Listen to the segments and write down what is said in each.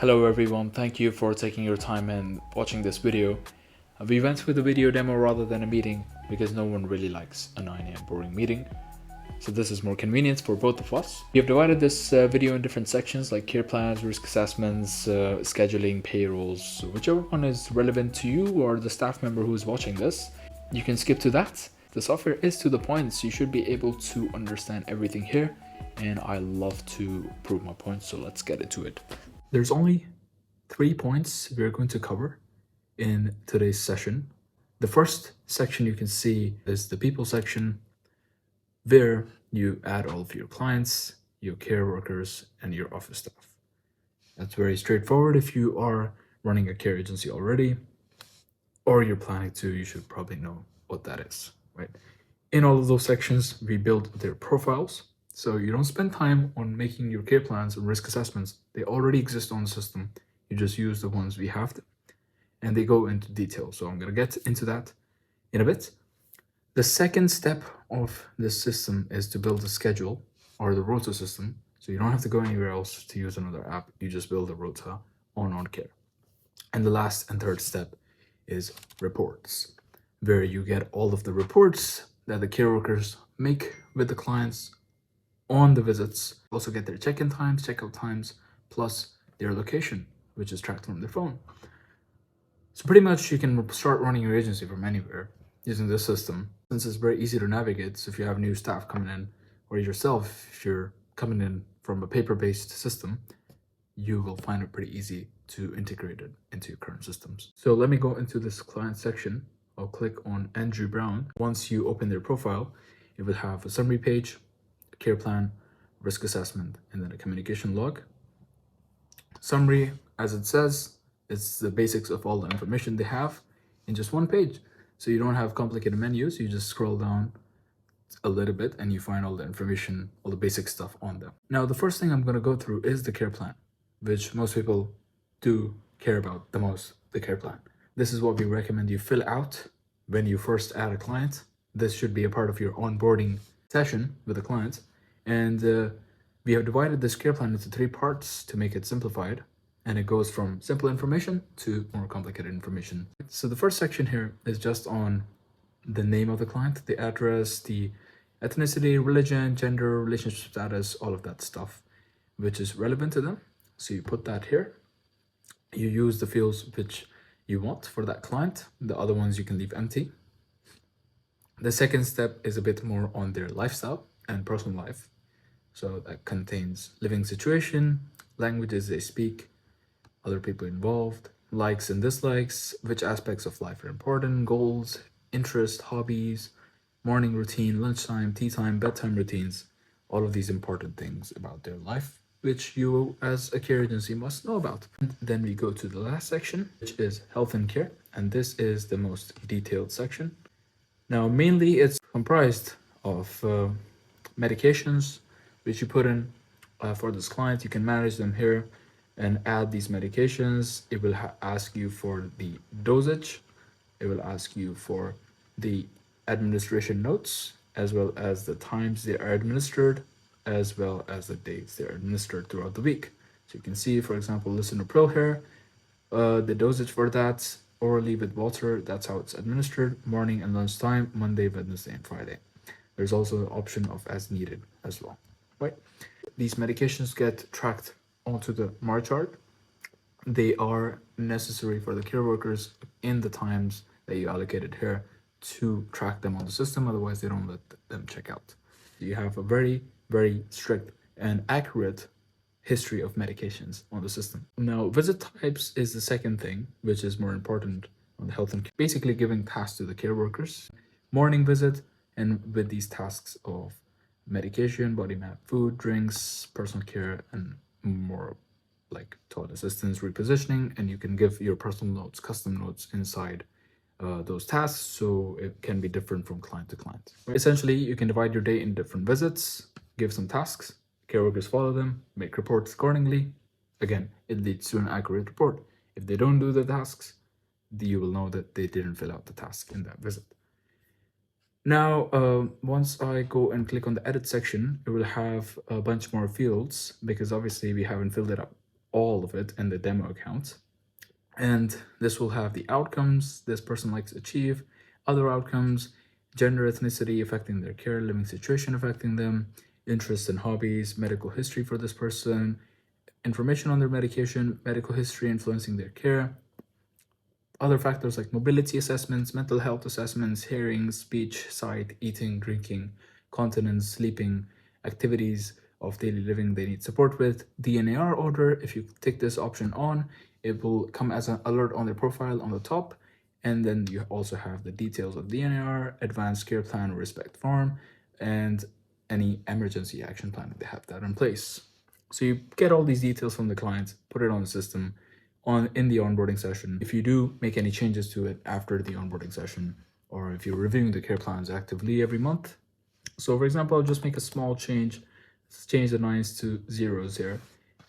Hello everyone, thank you for taking your time and watching this video. We went with a video demo rather than a meeting because no one really likes a 9 AM boring meeting. So this is more convenient for both of us. We have divided this video in different sections like care plans, risk assessments, scheduling, payrolls. So whichever one is relevant to you or the staff member who is watching this, you can skip to that. The software is to the point, so you should be able to understand everything here. And I love to prove my point, so let's get into it. There's only 3 points we're going to cover in today's session. The first section you can see is the people section, where you add all of your clients, your care workers, and your office staff. That's very straightforward. If you are running a care agency already, or you're planning to, you should probably know what that is, right? In all of those sections, we build their profiles. So you don't spend time on making your care plans and risk assessments. They already exist on the system. You just use the ones we have, and they go into detail. So I'm going to get into that in a bit. The second step of this system is to build a schedule or the Rota system. So you don't have to go anywhere else to use another app. You just build a Rota on OnCare. And the last and third step is reports, where you get all of the reports that the care workers make with the clients on the visits. Also get their check-in times, check-out times, plus their location, which is tracked from their phone. So pretty much you can start running your agency from anywhere using this system, since it's very easy to navigate. So if you have new staff coming in, or yourself, if you're coming in from a paper-based system, you will find it pretty easy to integrate it into your current systems. So let me go into this client section. I'll click on Andrew Brown. Once you open their profile, it will have a summary page, care plan, risk assessment, and then a communication log. Summary, as it says, it's the basics of all the information they have in just one page. So you don't have complicated menus. You just scroll down a little bit and you find all the information, all the basic stuff on them. Now, the first thing I'm going to go through is the care plan, which most people do care about the most, the care plan. This is what we recommend you fill out when you first add a client. This should be a part of your onboarding session with the client. And we have divided this care plan into 3 parts to make it simplified. And it goes from simple information to more complicated information. So the first section here is just on the name of the client, the address, the ethnicity, religion, gender, relationship status, all of that stuff, which is relevant to them. So you put that here. You use the fields which you want for that client. The other ones you can leave empty. The second step is a bit more on their lifestyle and personal life. So that contains living situation, languages they speak, other people involved, likes and dislikes, which aspects of life are important, goals, interests, hobbies, morning routine, lunchtime, tea time, bedtime routines, all of these important things about their life, which you as a care agency must know about. And then we go to the last section, which is health and care. And this is the most detailed section. Now, mainly it's comprised of medications, which you put in for this client. You can manage them here and add these medications. It will ask you for the dosage. It will ask you for the administration notes, as well as the times they are administered, as well as the dates they're administered throughout the week. So you can see, for example, lisinopril here, the dosage for that, orally with water, that's how it's administered, morning and lunchtime, Monday, Wednesday, and Friday. There's also an option of as needed as well, right? These medications get tracked onto the eMAR chart. They are necessary for the care workers in the times that you allocated here to track them on the system. Otherwise, they don't let them check out. You have a very, very strict and accurate history of medications on the system. Now, visit types is the second thing, which is more important on the health and care. Basically giving tasks to the care workers. Morning visit, and with these tasks of medication, body map, food, drinks, personal care, and more like toilet assistance, repositioning, and you can give your personal notes, custom notes inside those tasks, so it can be different from client to client. Essentially, you can divide your day in different visits, give some tasks, care workers follow them, make reports accordingly. Again, it leads to an accurate report. If they don't do the tasks, you will know that they didn't fill out the task in that visit. Now, once I go and click on the edit section, it will have a bunch more fields because obviously we haven't filled it up all of it in the demo account. And this will have the outcomes this person likes to achieve, other outcomes, gender, ethnicity affecting their care, living situation affecting them, interests and hobbies, medical history for this person, information on their medication, medical history influencing their care, other factors like mobility assessments, mental health assessments, hearing, speech, sight, eating, drinking, continence, sleeping, activities of daily living they need support with, DNAR order. If you tick this option on, it will come as an alert on their profile on the top. And then you also have the details of DNAR, advanced care plan, respect form, and any emergency action plan if they have that in place. So you get all these details from the client, put it on the system in the onboarding session. If you do make any changes to it after the onboarding session, or if you're reviewing the care plans actively every month. So for example, I'll just make a small change, change the 9s to 0s here,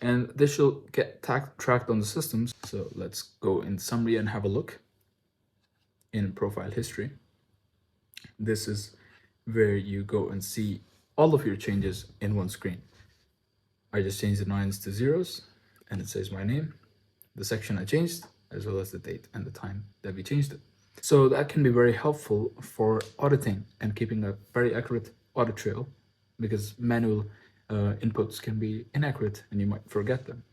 and this shall get tracked on the systems. So let's go in summary and have a look in profile history. This is where you go and see all of your changes in one screen. I just changed the 9s to 0s, and it says my name, the section I changed, as well as the date and the time that we changed it. So that can be very helpful for auditing and keeping a very accurate audit trail, because manual inputs can be inaccurate and you might forget them.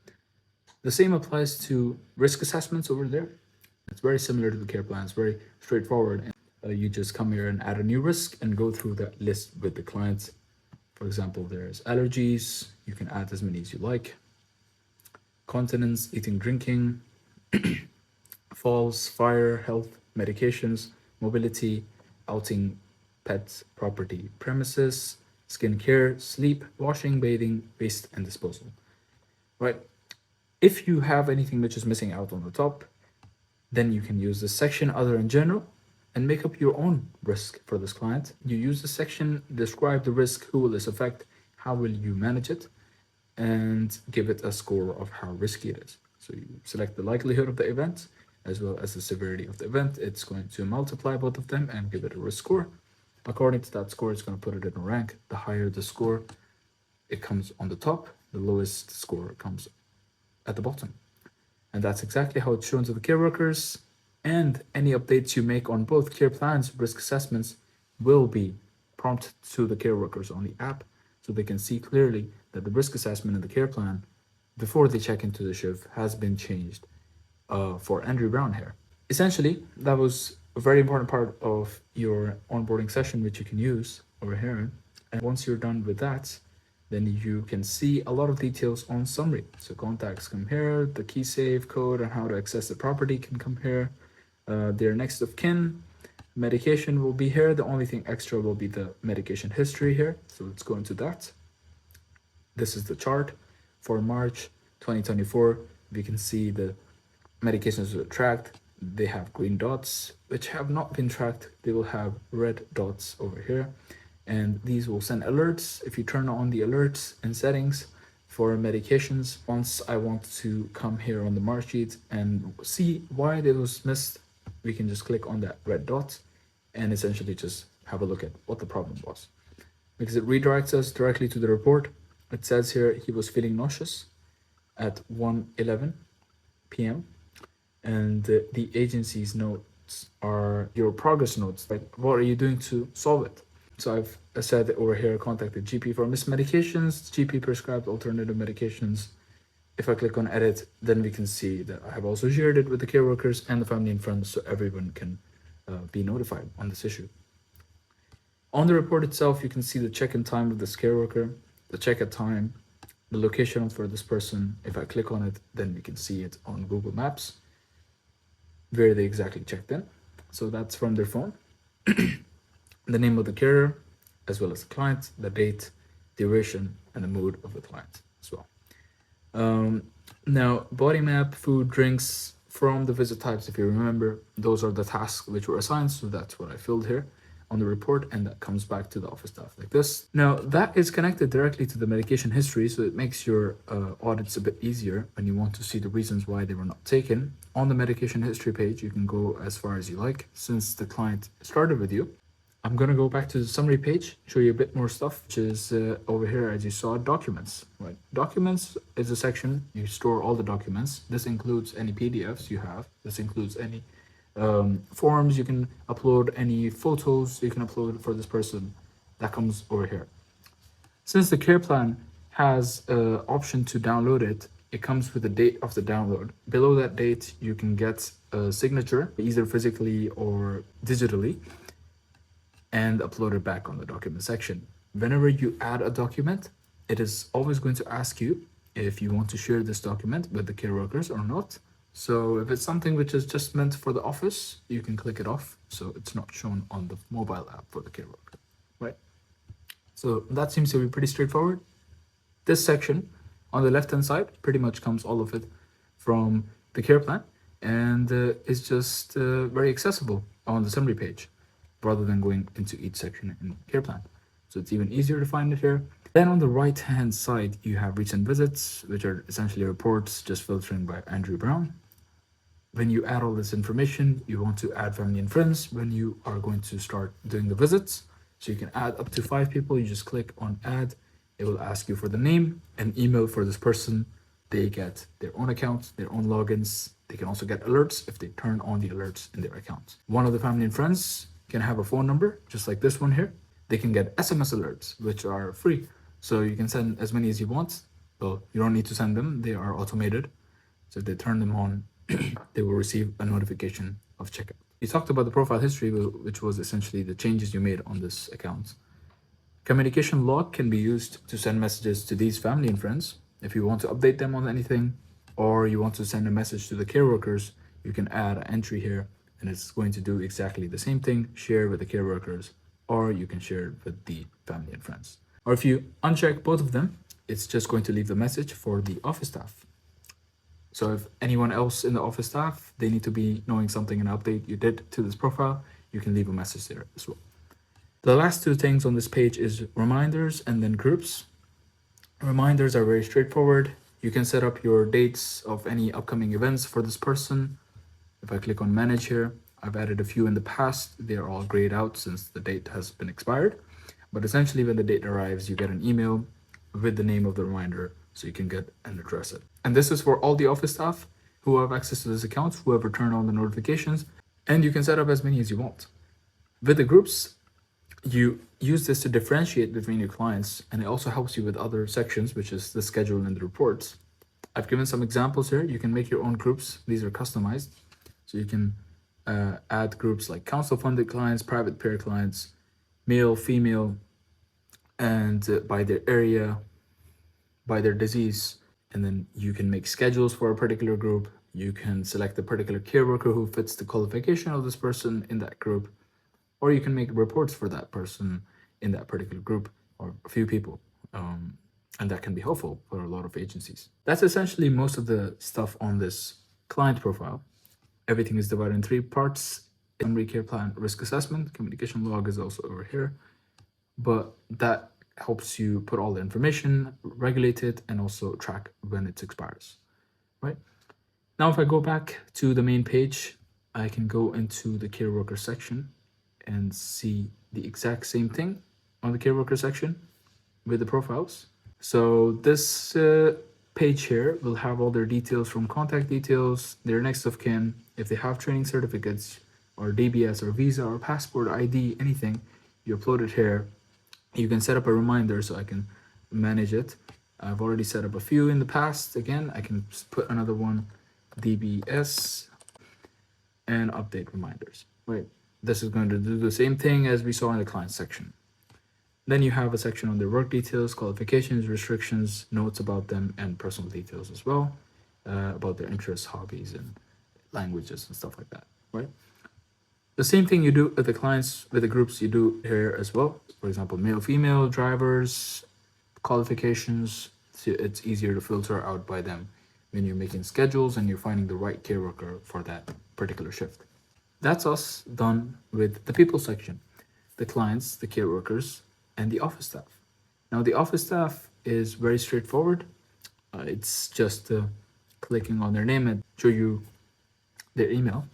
The same applies to risk assessments over there. It's very similar to the care plans, very straightforward. You just come here and add a new risk and go through that list with the clients. For example, there's allergies. You can add as many as you like. Continence, eating, drinking, falls, fire, health, medications, mobility, outing, pets, property, premises, skincare, sleep, washing, bathing, waste, and disposal. Right? If you have anything which is missing out on the top, then you can use this section, other in general, and make up your own risk for this client. You use the section, describe the risk, who will this affect, how will you manage it, and give it a score of how risky it is. So you select the likelihood of the event as well as the severity of the event. It's going to multiply both of them and give it a risk score. According to that score, it's going to put it in a rank. The higher the score, it comes on the top. The lowest score comes at the bottom. And that's exactly how it's shown to the care workers. And any updates you make on both care plans, risk assessments, will be prompted to the care workers on the app, so they can see clearly that the risk assessment in the care plan before they check into the shift has been changed for Andrew Brown here. Essentially, that was a very important part of your onboarding session, which you can use over here. And once you're done with that, then you can see a lot of details on summary. So contacts come here, the key save code and how to access the property can come here. Their next of kin, medication will be here. The only thing extra will be the medication history here. So let's go into that. This is the chart for March 2024. We can see the medications were tracked. They have green dots, which have not been tracked. They will have red dots over here. And these will send alerts. If you turn on the alerts in settings for medications, once I want to come here on the mark sheet and see why it was missed, we can just click on that red dot and essentially just have a look at what the problem was. Because it redirects us directly to the report. It says here he was feeling nauseous at 1:11 p.m. And the agency's notes are your progress notes. Like, what are you doing to solve it? So I've said over here, contacted GP for missed medications, GP prescribed alternative medications. If I click on edit, then we can see that I have also shared it with the care workers and the family and friends, so everyone can be notified on this issue. On the report itself, you can see the check-in time of this care worker, the check-out time, the location for this person. If I click on it, then we can see it on Google Maps, where they exactly checked in. So that's from their phone. The name of the carer, as well as the client, the date, duration, and the mood of the client as well. Now, body map, food, drinks, from the visit types, if you remember, those are the tasks which were assigned. So that's what I filled here on the report, and that comes back to the office staff like this. Now, that is connected directly to the medication history, so it makes your audits a bit easier when you want to see the reasons why they were not taken. On the medication history page, you can go as far as you like. Since the client started with you, I'm gonna go back to the summary page, show you a bit more stuff, which is over here, as you saw, documents, right? Documents is a section, you store all the documents. This includes any PDFs you have. This includes any forms you can upload, any photos you can upload for this person. That comes over here. Since the care plan has an option to download it, it comes with the date of the download. Below that date, you can get a signature, either physically or digitally, and upload it back on the document section. Whenever you add a document, it is always going to ask you if you want to share this document with the care workers or not. So if it's something which is just meant for the office, you can click it off, so it's not shown on the mobile app for the care worker, right? So that seems to be pretty straightforward. This section on the left-hand side pretty much comes all of it from the care plan, and it's just very accessible on the summary page rather than going into each section in care plan. So it's even easier to find it here. Then on the right-hand side, you have recent visits, which are essentially reports just filtering by Andrew Brown. When you add all this information, you want to add family and friends when you are going to start doing the visits. So you can add up to 5 people. You just click on add. It will ask you for the name and email for this person. They get their own account, their own logins. They can also get alerts if they turn on the alerts in their account. One of the family and friends can have a phone number, just like this one here. They can get SMS alerts, which are free. So you can send as many as you want. Well, you don't need to send them. They are automated. So if they turn them on, they will receive a notification of checkout. We talked about the profile history, which was essentially the changes you made on this account. Communication log can be used to send messages to these family and friends. If you want to update them on anything, or you want to send a message to the care workers, you can add an entry here, and it's going to do exactly the same thing, share with the care workers, or you can share it with the family and friends. Or if you uncheck both of them, it's just going to leave the message for the office staff. So if anyone else in the office staff, they need to be knowing something, an update you did to this profile, you can leave a message there as well. The last 2 things on this page is reminders and then groups. Reminders are very straightforward. You can set up your dates of any upcoming events for this person. If I click on manage here, I've added a few in the past. They're all grayed out since the date has been expired. But essentially when the date arrives, you get an email with the name of the reminder so you can get and address it. And this is for all the office staff who have access to this account, who have returned on the notifications, and you can set up as many as you want. With the groups, you use this to differentiate between your clients, and it also helps you with other sections, which is the schedule and the reports. I've given some examples here. You can make your own groups. These are customized. So you can add groups like council-funded clients, private payer clients, male, female, and by their area, by their disease. And then you can make schedules for a particular group. You can select a particular care worker who fits the qualification of this person in that group. Or you can make reports for that person in that particular group or a few people. And that can be helpful for a lot of agencies. That's essentially most of the stuff on this client profile. Everything is divided in 3 parts. Summary, care plan, risk assessment. Communication log is also over here. But that helps you put all the information, regulate it, and also track when it expires, right? Now, if I go back to the main page, I can go into the care worker section and see the exact same thing on the care worker section with the profiles. So this page here will have all their details, from contact details, their next of kin, if they have training certificates or DBS or visa or passport ID, anything, you upload it here. You can set up a reminder so I can manage it. I've already set up a few in the past. Again, I can put another one, DBS, and update reminders, right? This is going to do the same thing as we saw in the client section. Then you have a section on their work details, qualifications, restrictions, notes about them, and personal details as well, about their interests, hobbies, and languages and stuff like that, right? The same thing you do with the clients, with the groups you do here as well. For example, male, female, drivers, qualifications. So it's easier to filter out by them when you're making schedules and you're finding the right care worker for that particular shift. That's us done with the people section, the clients, the care workers, and the office staff. Now the office staff is very straightforward. It's just clicking on their name and show you their email.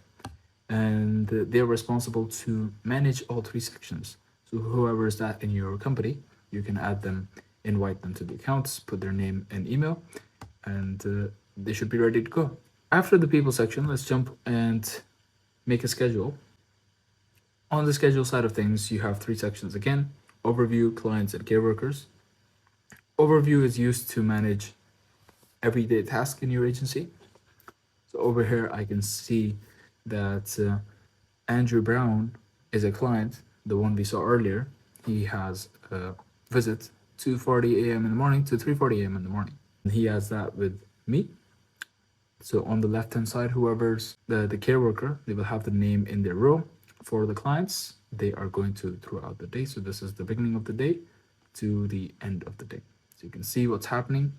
and they're responsible to manage all three sections. So whoever is that in your company, you can add them, invite them to the accounts, put their name and email, and they should be ready to go. After the people section, let's jump and make a schedule. On the schedule side of things, you have three sections again: overview, clients, and care workers. Overview is used to manage everyday tasks in your agency. So over here, I can see that Andrew Brown is a client, the one we saw earlier. He has a visit 2:40 a.m. in the morning to 3:40 a.m. in the morning. He has that with me. So on the left-hand side, whoever's the care worker, they will have the name in their row. For the clients, they are going to throughout the day. So this is the beginning of the day to the end of the day. So you can see what's happening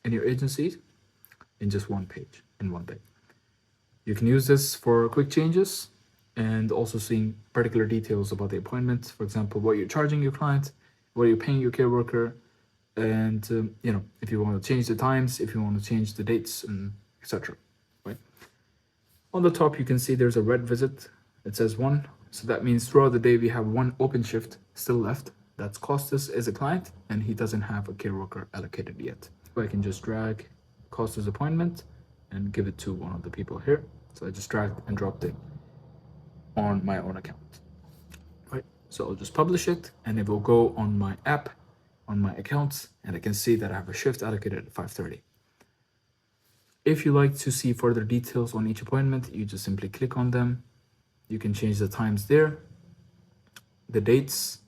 in your agencies in just one page, in one day. You can use this for quick changes and also seeing particular details about the appointment. For example, what you're charging your client, what you're paying your care worker, and if you want to change the times, if you want to change the dates, and etc. Right. On the top, you can see there's a red visit. It says 1. So that means throughout the day we have one open shift still left. That's Costas as a client, and he doesn't have a care worker allocated yet. So I can just drag Costas' appointment and give it to one of the people here. So I just dragged and dropped it on my own account. Right. So I'll just publish it, and it will go on my app, on my accounts, and I can see that I have a shift allocated at 5:30. If you like to see further details on each appointment, you just simply click on them. You can change the times there, the dates,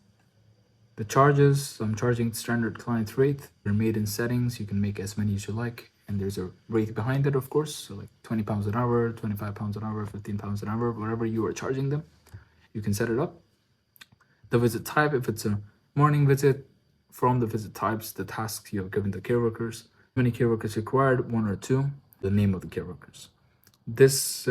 the charges. I'm charging standard client rate. They're made in settings. You can make as many as you like. And there's a rate behind it, of course. So like £20 an hour, £25 an hour, £15 an hour, whatever you are charging them, you can set it up. The visit type, if it's a morning visit, from the visit types, the tasks you have given the care workers, how many care workers required, 1 or 2, the name of the care workers. This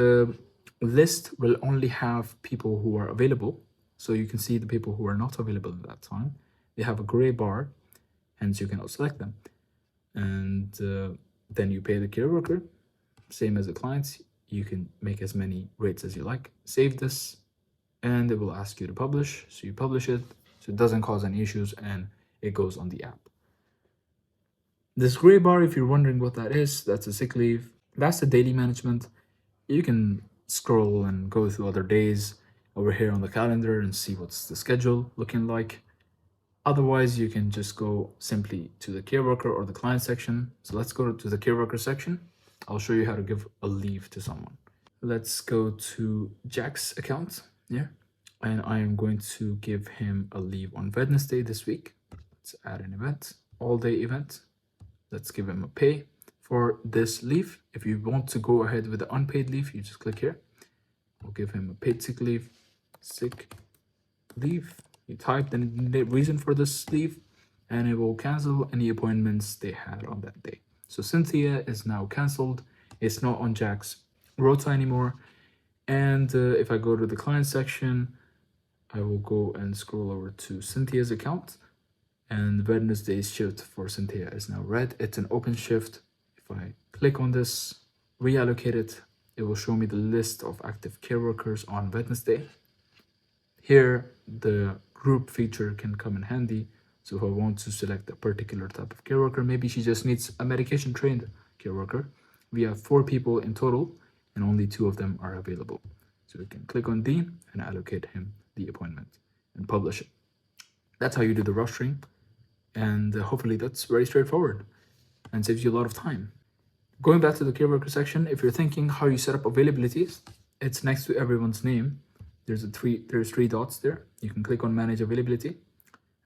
list will only have people who are available. So you can see the people who are not available at that time. They have a gray bar, hence you cannot select them. And then you pay the care worker, same as the clients. You can make as many rates as you like. Save this, and it will ask you to publish. So you publish it, so it doesn't cause any issues, and it goes on the app. This gray bar, if you're wondering what that is, that's a sick leave. That's the daily management. You can scroll and go through other days over here on the calendar and see what's the schedule looking like. Otherwise, you can just go simply to the care worker or the client section. So let's go to the care worker section. I'll show you how to give a leave to someone. Let's go to Jack's account here, and I am going to give him a leave on Wednesday this week. Let's add an event, all day event. Let's give him a pay for this leave. If you want to go ahead with the unpaid leave, you just click here. We'll give him a paid sick leave. You type the reason for this leave, and it will cancel any appointments they had on that day. So Cynthia is now canceled. It's not on Jack's Rota anymore. And if I go to the client section, I will go and scroll over to Cynthia's account, and Wednesday's shift for Cynthia is now red. It's an open shift. If I click on this, reallocate it, it will show me the list of active care workers on Wednesday. Here, the group feature can come in handy. So if I want to select a particular type of care worker, maybe she just needs a medication trained care worker. We have 4 people in total, and only 2 of them are available. So we can click on D and allocate him the appointment and publish it. That's how you do the rostering. And hopefully that's very straightforward and saves you a lot of time. Going back to the care worker section, if you're thinking how you set up availabilities, it's next to everyone's name. There's 3 dots there. You can click on manage availability.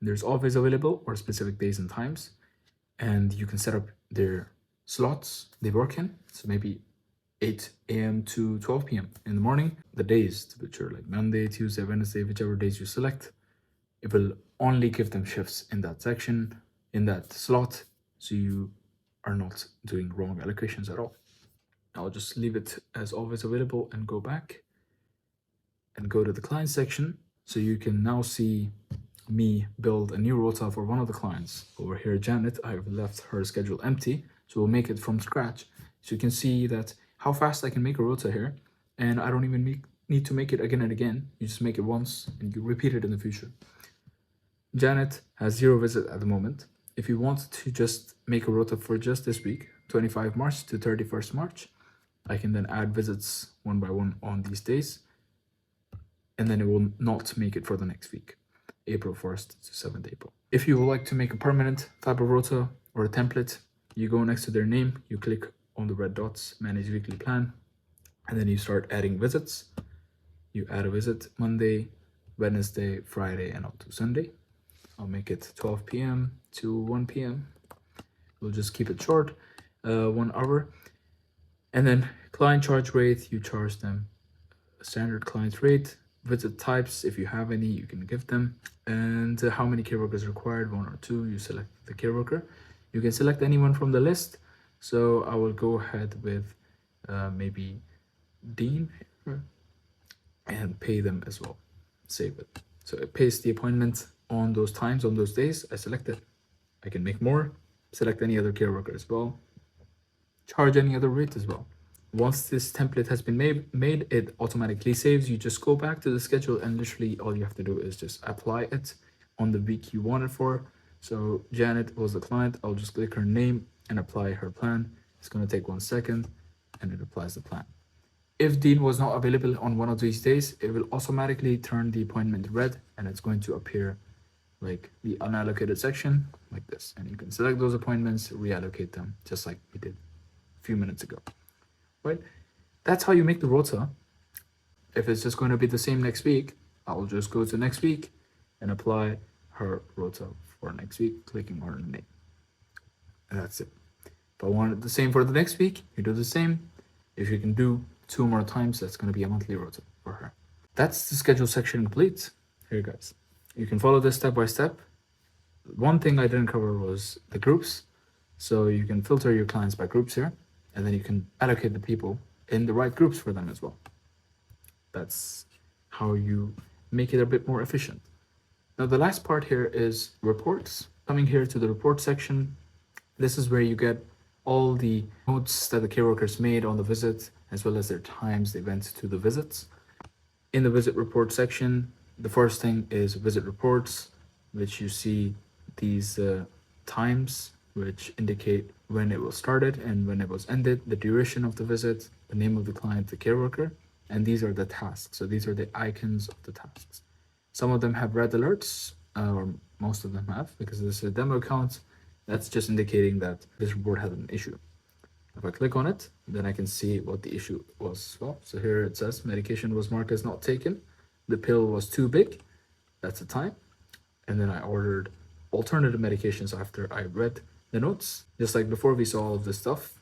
There's always available or specific days and times. And you can set up their slots they work in. So maybe 8 a.m. to 12 p.m. in the morning. The days, which are like Monday, Tuesday, Wednesday, whichever days you select, it will only give them shifts in that section, in that slot. So you are not doing wrong allocations at all. I'll just leave it as always available and go back and go to the client section. So you can now see me build a new rota for one of the clients. Over here, Janet, I've left her schedule empty. So we'll make it from scratch. So you can see that how fast I can make a rota here. And I don't even need to make it again and again. You just make it once and you repeat it in the future. Janet has 0 visit at the moment. If you want to just make a rota for just this week, 25 March to 31st March, I can then add visits one by one on these days, and then it will not make it for the next week, April 1st to 7th April. If you would like to make a permanent type of rota or a template, you go next to their name, you click on the red dots, manage weekly plan, and then you start adding visits. You add a visit Monday, Wednesday, Friday, and up to Sunday. I'll make it 12 p.m. to 1 p.m. We'll just keep it short, 1 hour. And then client charge rate, you charge them a standard client rate. Visit types, if you have any, you can give them. And how many care workers required, 1 or 2, you select the care worker. You can select anyone from the list. So I will go ahead with maybe Dean and pay them as well. Save it. So it pays the appointment on those times, on those days. I select it. I can make more, select any other care worker as well, charge any other rate as well. Once this template has been made, it automatically saves. You just go back to the schedule and literally all you have to do is just apply it on the week you want it for. So Janet was the client. I'll just click her name and apply her plan. It's going to take 1 second and it applies the plan. If Dean was not available on one of these days, it will automatically turn the appointment red and it's going to appear like the unallocated section like this. And you can select those appointments, reallocate them just like we did a few minutes ago, right? That's how you make the rota. If it's just going to be the same next week, I'll just go to next week and apply her rota for next week, clicking on her name. And that's it. If I want it the same for the next week, you do the same. If you can do 2 more times, that's going to be a monthly rota for her. That's the schedule section complete. Here, guys. You can follow this step by step. One thing I didn't cover was the groups. So you can filter your clients by groups here, and then you can allocate the people in the right groups for them as well. That's how you make it a bit more efficient. Now, the last part here is reports. Coming here to the report section, this is where you get all the notes that the care workers made on the visit, as well as their times they went to the visits. In the visit report section, the first thing is visit reports, which you see these times, which indicate when it was started and when it was ended, the duration of the visit, the name of the client, the care worker, and these are the tasks. So these are the icons of the tasks. Some of them have red alerts, or most of them have, because this is a demo account. That's just indicating that this report had an issue. If I click on it, then I can see what the issue was as well. So here it says medication was marked as not taken. The pill was too big. That's the time. And then I ordered alternative medications after I read the notes, just like before we saw all of this stuff.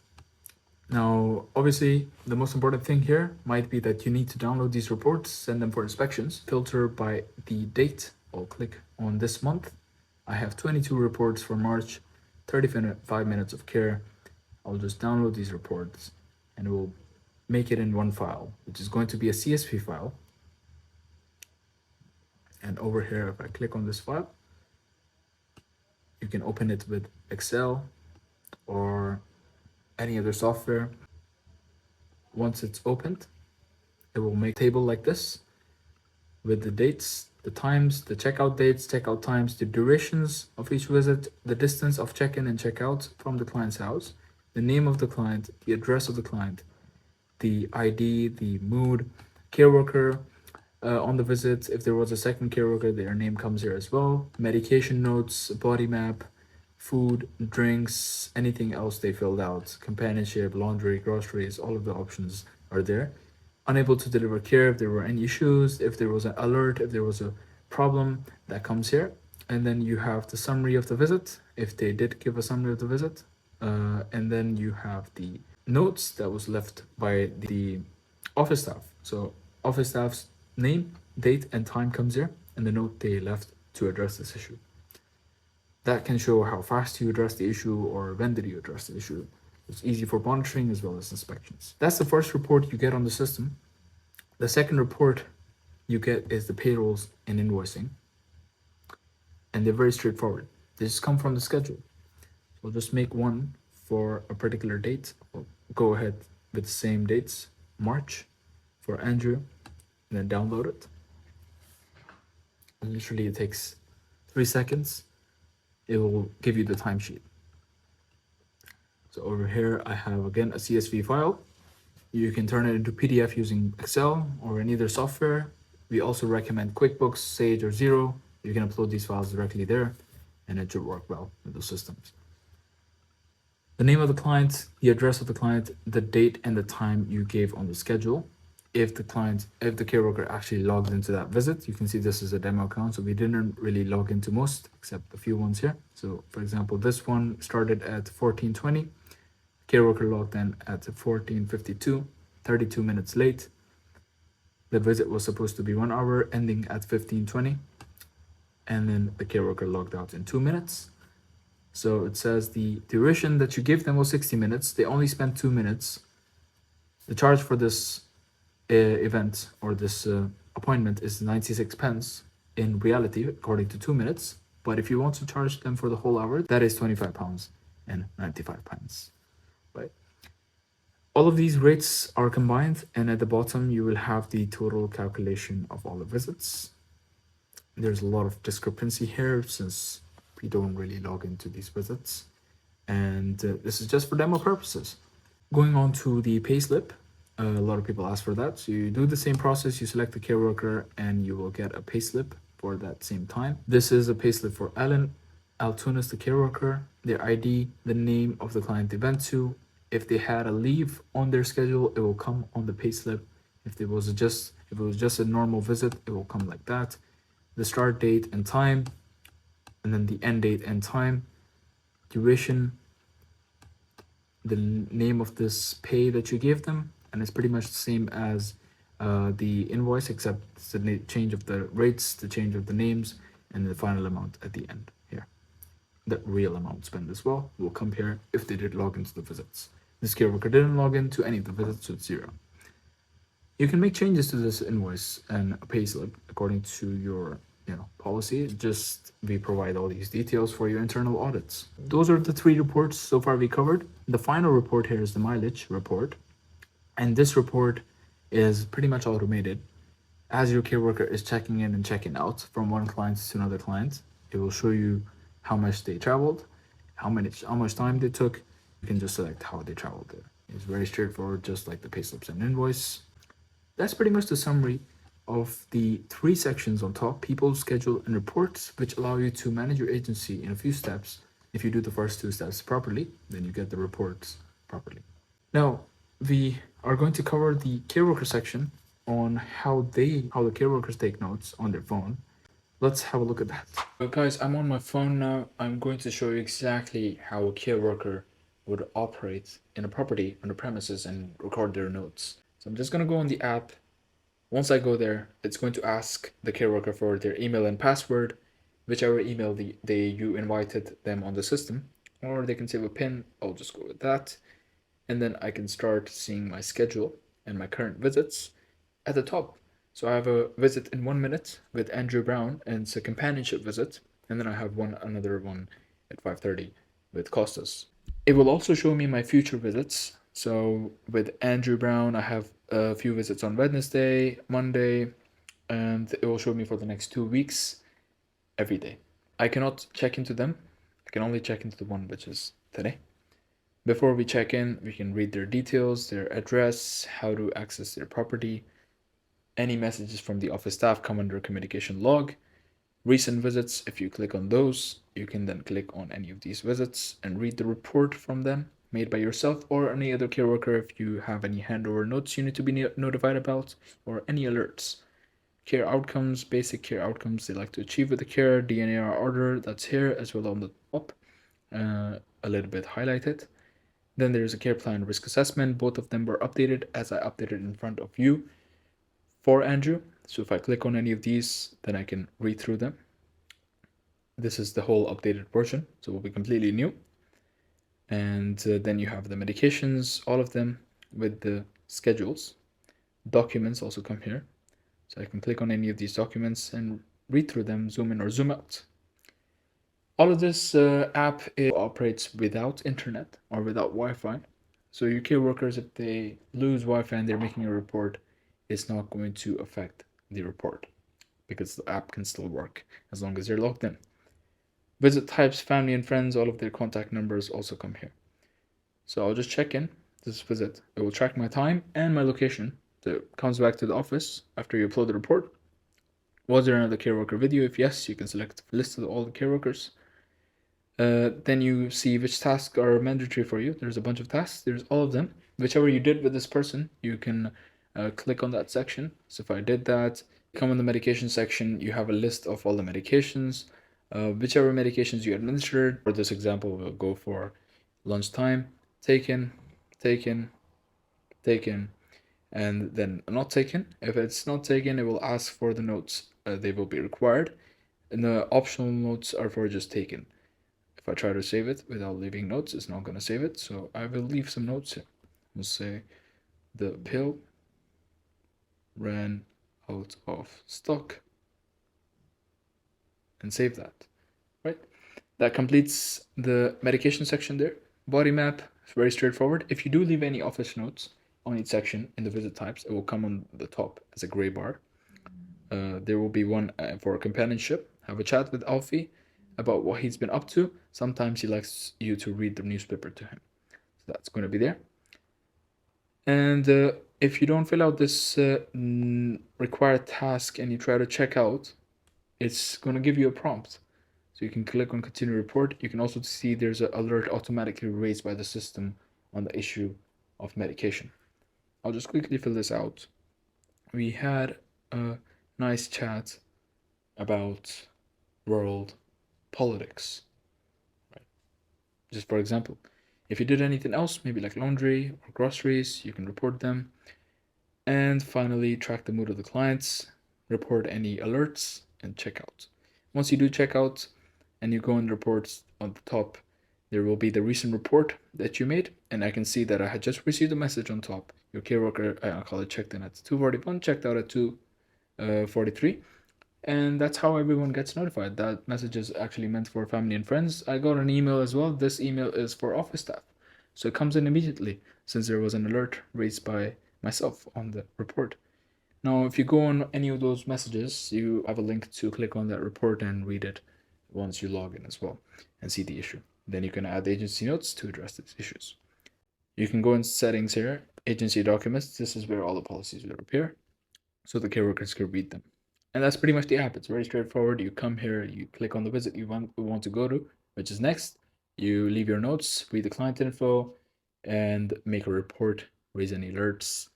Now, obviously, the most important thing here might be that you need to download these reports, send them for inspections, filter by the date. I'll click on this month. I have 22 reports for March, 35 minutes of care. I'll just download these reports and it will make it in one file, which is going to be a CSV file. And over here, if I click on this file, you can open it with Excel or any other software. Once it's opened, it will make a table like this with the dates, the times, the checkout dates, checkout times, the durations of each visit, the distance of check-in and check-out from the client's house, the name of the client, the address of the client, the ID, the mood, care worker on the visit. If there was a second care worker, their name comes here as well. Medication notes, body map, food, drinks, anything else they filled out, companionship, laundry, groceries, all of the options are there. Unable to deliver care if there were any issues, if there was an alert, if there was a problem, that comes here. And then you have the summary of the visit, if they did give a summary of the visit. And then you have the notes that was left by the office staff. So office staff's name, date, and time comes here, and the note they left to address this issue. That can show how fast you address the issue or when did you address the issue. It's easy for monitoring as well as inspections. That's the first report you get on the system. The second report you get is the payrolls and invoicing. And they're very straightforward. They just come from the schedule. We'll just make one for a particular date. We'll go ahead with the same dates. March for Andrew, and then download it. And literally it takes 3 seconds. It will give you the timesheet. So over here, I have again a CSV file. You can turn it into PDF using Excel or any other software. We also recommend QuickBooks, Sage, or Xero. You can upload these files directly there, and it should work well with those systems. The name of the client, the address of the client, the date and the time you gave on the schedule. If the care worker actually logged into that visit, you can see this is a demo account, so we didn't really log into most, except a few ones here. So for example, this one started at 14:20. Care worker logged in at 14:52, 32 minutes late. The visit was supposed to be 1 hour, ending at 15:20. And then the care worker logged out in 2 minutes. So it says the duration that you gave them was 60 minutes. They only spent 2 minutes. The charge for this event or this appointment is 96 pence in reality, according to 2 minutes. But if you want to charge them for the whole hour, that is £25 and 95 pence. Right? All of these rates are combined, and at the bottom you will have the total calculation of all the visits. There's a lot of discrepancy here since we don't really log into these visits, and this is just for demo purposes. Going on to the payslip, a lot of people ask for that. So you do the same process, you select the care worker and you will get a payslip for that same time. This is a payslip for Alan Altunis, the care worker, their ID, the name of the client they went to. If they had a leave on their schedule, it will come on the payslip. If it was just a normal visit, it will come like that. The start date and time, and then the end date and time, duration, the name of this pay that you gave them, and it's pretty much the same as the invoice, except it's the change of the rates, the change of the names, and the final amount at the end here. The real amount spent as well will come here if they did log into the visits. This care worker didn't log into any of the visits, so it's 0. You can make changes to this invoice and payslip according to your policy. Just we provide all these details for your internal audits. Those are the 3 reports so far we covered. The final report here is the mileage report, and this report is pretty much automated. As your care worker is checking in and checking out from one client to another client, it will show you how much they traveled, how much time they took. You can just select how they traveled there. It's very straightforward, just like the payslips and invoice. That's pretty much the summary of the 3 sections on top: people, schedule, and reports, which allow you to manage your agency in a few steps. If you do the first 2 steps properly, then you get the reports properly. Now, we are going to cover the care worker section on how the care workers take notes on their phone. Let's have a look at that. So guys, I'm on my phone now. I'm going to show you exactly how a care worker would operate in a property on the premises and record their notes. So I'm just going to go on the app. Once I go there, it's going to ask the care worker for their email and password, whichever email you invited them on the system, or they can save a pin. I'll just go with that. And then I can start seeing my schedule and my current visits at the top. So I have a visit in 1 minute with Andrew Brown, and it's a companionship visit. And then I have another one at 5:30 with Costas. It will also show me my future visits. So with Andrew Brown, I have a few visits on Wednesday, Monday, and it will show me for the next 2 weeks every day. I cannot check into them. I can only check into the one which is today. Before we check in, we can read their details, their address, how to access their property. Any messages from the office staff come under communication log. Recent visits, if you click on those, you can then click on any of these visits and read the report from them made by yourself or any other care worker if you have any handover notes you need to be notified about, or any alerts. Care outcomes, basic care outcomes they like to achieve with the care, DNAR order, that's here as well on the top, a little bit highlighted. Then there's a care plan risk assessment. Both of them were updated as I updated in front of you for Andrew. So if I click on any of these, then I can read through them. This is the whole updated version, so it will be completely new. And then you have the medications, all of them with the schedules. Documents also come here. So I can click on any of these documents and read through them, zoom in or zoom out. All of this app operates without internet or without Wi-Fi. So your care workers, if they lose Wi-Fi and they're making a report, it's not going to affect the report because the app can still work as long as you're logged in. Visit types, family and friends, all of their contact numbers also come here. So I'll just check in, this visit. It will track my time and my location. So it comes back to the office after you upload the report. Was there another care worker video? If yes, you can select a list of all the care workers. Then you see which tasks are mandatory for you. There's a bunch of tasks. There's all of them. Whichever you did with this person, you can click on that section. So if I did that, come in the medication section, you have a list of all the medications. Whichever medications you administered. For this example, we'll go for lunchtime, taken, and then not taken. If it's not taken, it will ask for the notes. They will be required. And the optional notes are for just taken. If I try to save it without leaving notes, it's not going to save it. So I will leave some notes here. We'll say the pill ran out of stock and save that, right? That completes the medication section there. Body map is very straightforward. If you do leave any office notes on each section in the visit types, it will come on the top as a gray bar. There will be one for companionship. Have a chat with Alfie about what he's been up to. Sometimes he likes you to read the newspaper to him. So that's going to be there. And if you don't fill out this required task and you try to check out, it's going to give you a prompt. So you can click on continue report. You can also see there's an alert automatically raised by the system on the issue of medication. I'll just quickly fill this out. We had a nice chat about world politics, right? Just for example, if you did anything else, maybe like laundry or groceries, you can report them. And finally, track the mood of the clients, report any alerts, and check out. Once you do check out and you go in the reports on the top, there will be the recent report that you made, and I can see that I had just received a message on top. Your care worker, I'll call it, checked in at 2:41, checked out at 2:43. And that's how everyone gets notified. That message is actually meant for family and friends. I got an email as well. This email is for office staff. So it comes in immediately since there was an alert raised by myself on the report. Now, if you go on any of those messages, you have a link to click on that report and read it once you log in as well and see the issue. Then you can add agency notes to address these issues. You can go in settings here, agency documents. This is where all the policies will appear, so the care workers can read them. And that's pretty much the app. It's very straightforward. You come here, you click on the visit you want to go to, which is next. You leave your notes, read the client info, and make a report, raise any alerts,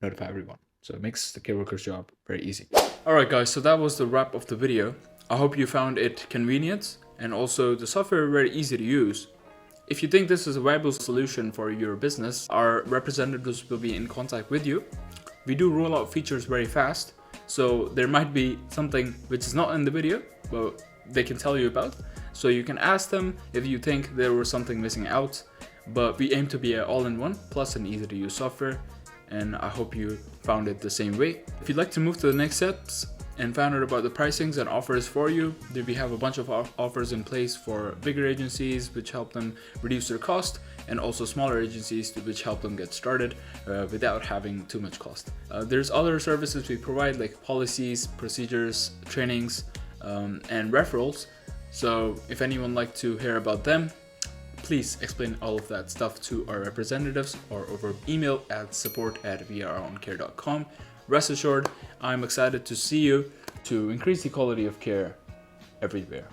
notify everyone. So it makes the care worker's job very easy. Alright guys, so that was the wrap of the video. I hope you found it convenient and also the software very easy to use. If you think this is a viable solution for your business, our representatives will be in contact with you. We do roll out features very fast, so there might be something which is not in the video, but they can tell you about. So you can ask them if you think there was something missing out, but we aim to be an all-in-one plus an easy to use software, and I hope you found it the same way. If you'd like to move to the next steps and find out about the pricings and offers for you, we have a bunch of offers in place for bigger agencies which help them reduce their cost, and also smaller agencies which help them get started without having too much cost. There's other services we provide like policies, procedures, trainings, and referrals. So if anyone like to hear about them, please explain all of that stuff to our representatives or over email at support@weareoncare.com. Rest assured, I'm excited to see you to increase the quality of care everywhere.